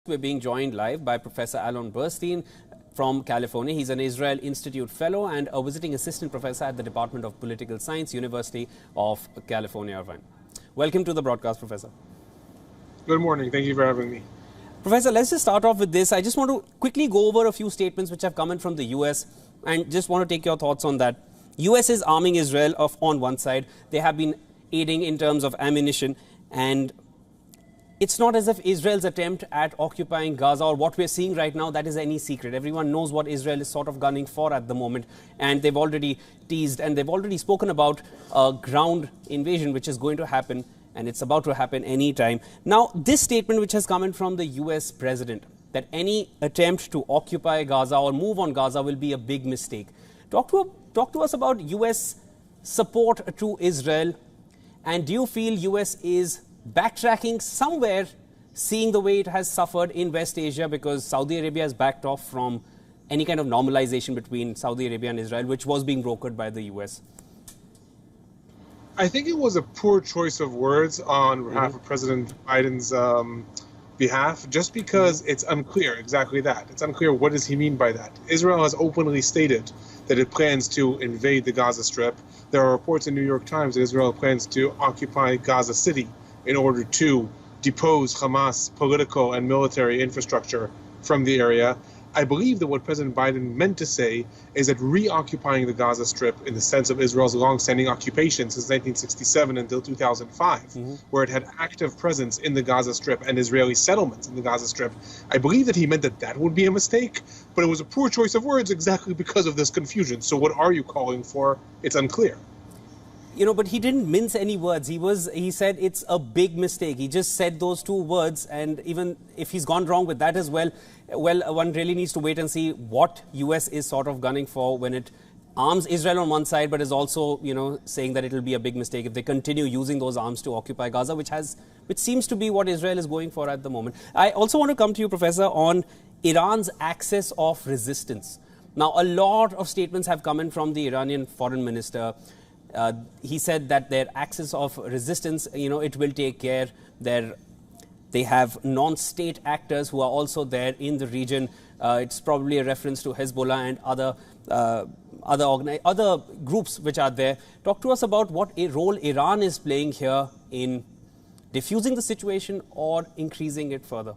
We're being joined live by Professor Alon Burstein from California. He's an Israel Institute Fellow and a visiting assistant professor at the Department of Political Science, University of California, Irvine. Welcome to the broadcast, Professor. Good morning. Thank you for having me. Professor, let's just start off with this. I just want to quickly go over a few statements which have come in from the US and just want to take your thoughts on that. US is arming Israel on one side. They have been aiding in terms of ammunition, and it's not as if Israel's attempt at occupying Gaza or what we're seeing right now, that is any secret. Everyone knows what Israel is sort of gunning for at the moment, and they've already teased and they've already spoken about a ground invasion which is going to happen, and it's about to happen any time. Now, this statement which has come in from the US president, that any attempt to occupy Gaza or move on Gaza will be a big mistake. Talk to us about US support to Israel, and do you feel US is backtracking somewhere, seeing the way it has suffered in West Asia, because Saudi Arabia has backed off from any kind of normalization between Saudi Arabia and Israel, which was being brokered by the US? I think it was a poor choice of words on behalf of President Biden's behalf, just because it's unclear exactly that. It's unclear what does he mean by that. Israel has openly stated that it plans to invade the Gaza Strip. There are reports in New York Times that Israel plans to occupy Gaza City in order to depose Hamas political and military infrastructure from the area. I believe that what President Biden meant to say is that reoccupying the Gaza Strip, in the sense of Israel's long-standing occupation since 1967 until 2005, where it had active presence in the Gaza Strip and Israeli settlements in the Gaza Strip, I believe that he meant that that would be a mistake, but it was a poor choice of words exactly because of this confusion. So what are you calling for? It's unclear. You know, but he didn't mince any words. He said it's a big mistake. He just said those two words, and even if he's gone wrong with that as well, one really needs to wait and see what US is sort of gunning for when it arms Israel on one side, but is also, you know, saying that it'll be a big mistake if they continue using those arms to occupy Gaza, which seems to be what Israel is going for at the moment. I also want to come to you, Professor, on Iran's axis of resistance. Now, a lot of statements have come in from the Iranian foreign minister. He said that their axis of resistance, you know, it will take care. They have non-state actors who are also there in the region. It's probably a reference to Hezbollah and other groups which are there. Talk to us about what a role Iran is playing here in diffusing the situation or increasing it further.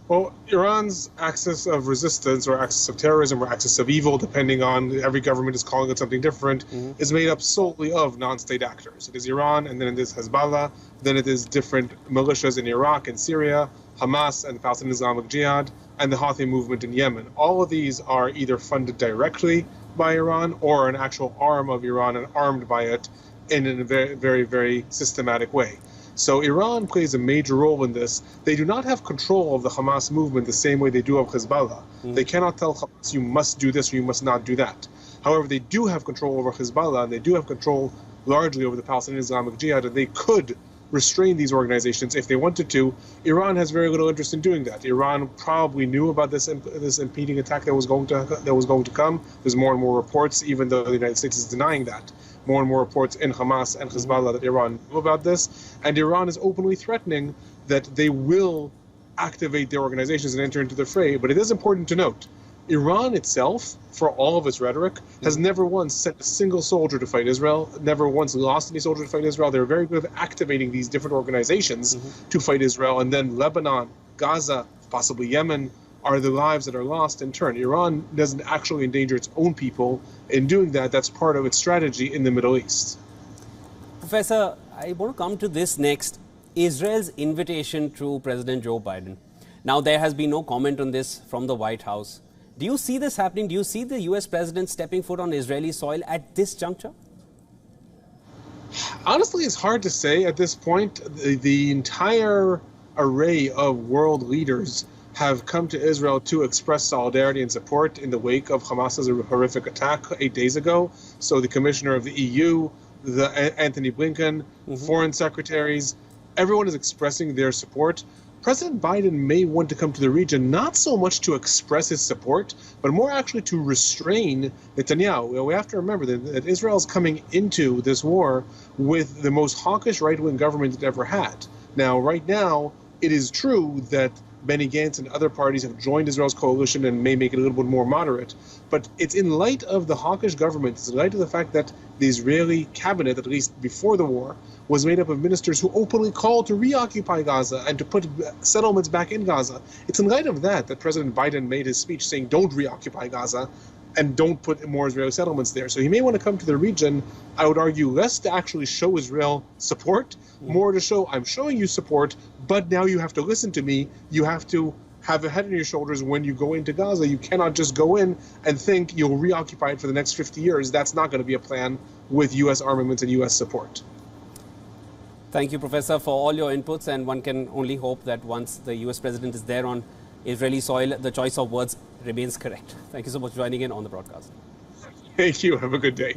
Well, Iran's axis of resistance, or axis of terrorism, or axis of evil, depending on, every government is calling it something different, is made up solely of non-state actors. It is Iran, and then it is Hezbollah, then it is different militias in Iraq and Syria, Hamas and the Palestinian Islamic Jihad, and the Houthi movement in Yemen. All of these are either funded directly by Iran or an actual arm of Iran and armed by it in a very, very, very systematic way. So Iran plays a major role in this. They do not have control of the Hamas movement the same way they do of Hezbollah. They cannot tell Hamas, you must do this or you must not do that. However, they do have control over Hezbollah, and they do have control largely over the Palestinian Islamic Jihad, and they could restrain these organizations if they wanted to. Iran has very little interest in doing that. Iran probably knew about this impending attack that was going to come. There's more and more reports, even though the United States is denying that. More and more reports in Hamas and Hezbollah that Iran knew about this, and Iran is openly threatening that they will activate their organizations and enter into the fray. But it is important to note, Iran itself, for all of its rhetoric, has never once sent a single soldier to fight Israel, never once lost any soldier to fight Israel. They're very good at activating these different organizations to fight Israel, and then Lebanon, Gaza, possibly Yemen, are the lives that are lost in turn. Iran doesn't actually endanger its own people in doing that. That's part of its strategy in the Middle East. Professor, I want to come to this next. Israel's invitation to President Joe Biden. Now, there has been no comment on this from the White House. Do you see this happening? Do you see the US president stepping foot on Israeli soil at this juncture? Honestly, it's hard to say at this point. The entire array of world leaders have come to Israel to express solidarity and support in the wake of Hamas's horrific attack 8 days ago. So the commissioner of the EU, Anthony Blinken, foreign secretaries, everyone is expressing their support. President Biden may want to come to the region not so much to express his support, but more actually to restrain Netanyahu. We have to remember that Israel is coming into this war with the most hawkish right-wing government it ever had. Now, right now, it is true that Benny Gantz and other parties have joined Israel's coalition and may make it a little bit more moderate. But it's in light of the hawkish government, it's in light of the fact that the Israeli cabinet, at least before the war, was made up of ministers who openly called to reoccupy Gaza and to put settlements back in Gaza. It's in light of that that President Biden made his speech saying, don't reoccupy Gaza and don't put more Israeli settlements there. So he may want to come to the region, I would argue, less to actually show Israel support, more to show, I'm showing you support, but now you have to listen to me. You have to have a head on your shoulders when you go into Gaza. You cannot just go in and think you'll reoccupy it for the next 50 years. That's not going to be a plan with U.S. armaments and U.S. support. Thank you, Professor, for all your inputs. And one can only hope that once the U.S. president is there on Israeli soil, the choice of words remains correct. Thank you so much for joining in on the broadcast. Thank you. Have a good day.